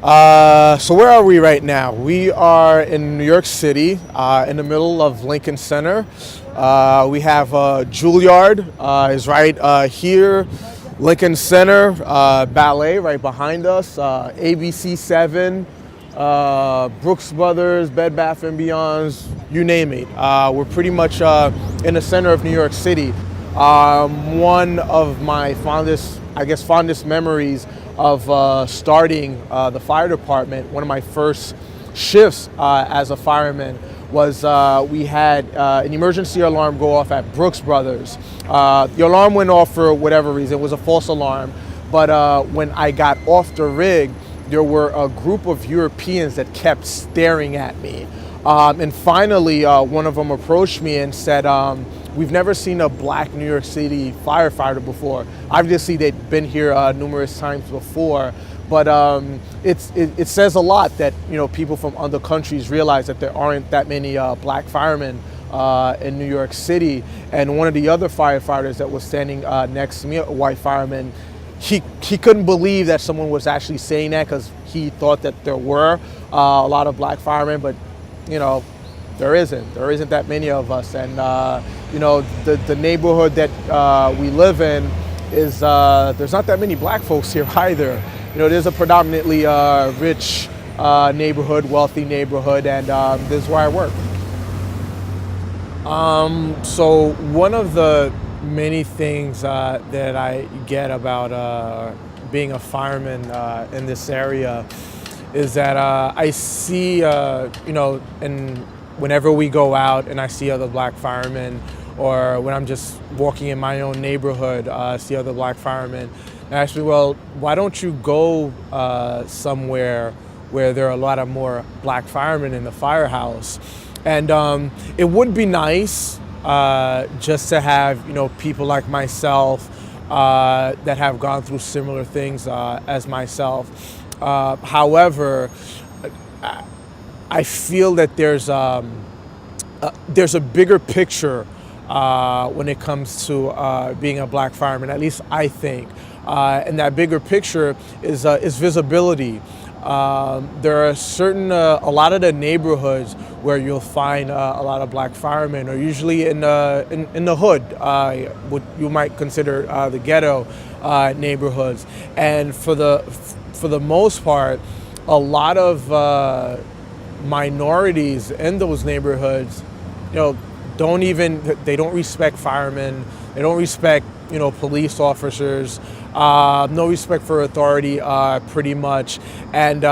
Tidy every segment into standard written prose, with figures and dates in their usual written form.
So where are we right now? We are in New York City, in the middle of Lincoln Center. We have Juilliard is right here. Lincoln Center, Ballet right behind us. ABC 7, Brooks Brothers, Bed Bath & Beyond's, you name it. We're pretty much in the center of New York City. One of my fondest memories of starting the fire department, one of my first shifts as a fireman was we had an emergency alarm go off at Brooks Brothers. The alarm went off for whatever reason. It was a false alarm. But when I got off the rig, there were a group of Europeans that kept staring at me. And finally, one of them approached me and said, we've never seen a black New York City firefighter before. Obviously, they'd been here numerous times before, but it says a lot that people from other countries realize that there aren't that many black firemen in New York City. And one of the other firefighters that was standing next to me, a white fireman, he couldn't believe that someone was actually saying that because he thought that there were a lot of black firemen, but there isn't that many of us. And the neighborhood that we live in is there's not that many black folks here either. There's a predominantly rich neighborhood, wealthy neighborhood, and this is where I work. So one of the many things that I get about being a fireman in this area is that I see, and whenever we go out and I see other black firemen, or when I'm just walking in my own neighborhood, see other black firemen, they ask me, well, why don't you go somewhere where there are a lot of more black firemen in the firehouse? And it would be nice just to have, people like myself that have gone through similar things as myself. However, I feel that there's a bigger picture when it comes to being a black fireman. At least I think, and that bigger picture is visibility. There are a lot of the neighborhoods where you'll find a lot of black firemen are usually in the hood, what you might consider the ghetto neighborhoods, and for the most part, a lot of minorities in those neighborhoods, they don't respect firemen, they don't respect police officers, no respect for authority, pretty much. And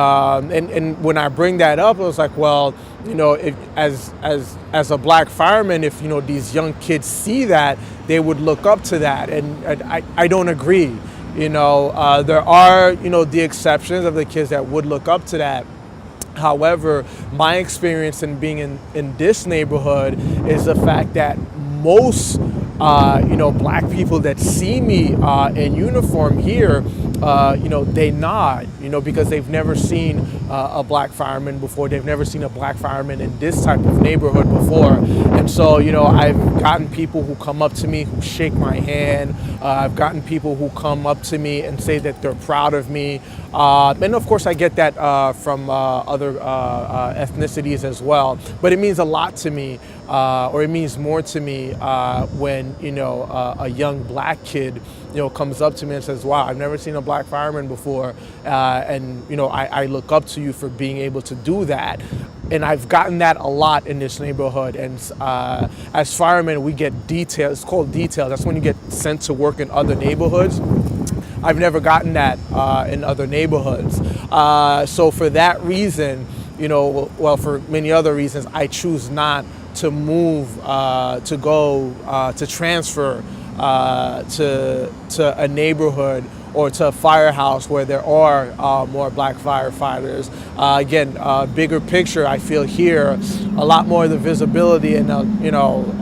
when I bring that up, I was like, well, if, as a black fireman, if these young kids see that, they would look up to that, and I don't agree. There are the exceptions of the kids that would look up to that. However, my experience in being in this neighborhood is the fact that most black people that see me in uniform here, they nod, because they've never seen a black fireman before. They've never seen a black fireman in this type of neighborhood before. And so, I've gotten people who come up to me, who shake my hand. I've gotten people who come up to me and say that they're proud of me. And of course, I get that from other ethnicities as well. But it means a lot to me, or it means more to me when, a young black kid, comes up to me and says, wow, I've never seen a black fireman before. And, I look up to you for being able to do that. And I've gotten that a lot in this neighborhood. And as firemen, we get details. It's called details. That's when you get sent to work in other neighborhoods. I've never gotten that in other neighborhoods. So for that reason, for many other reasons, I choose not to move, to transfer to a neighborhood or to a firehouse where there are more black firefighters. Again, bigger picture, I feel here, a lot more of the visibility and, a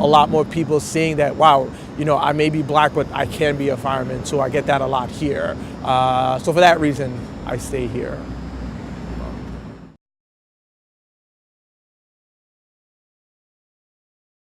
lot more people seeing that, wow, I may be black, but I can be a fireman too. I get that a lot here. So for that reason, I stay here.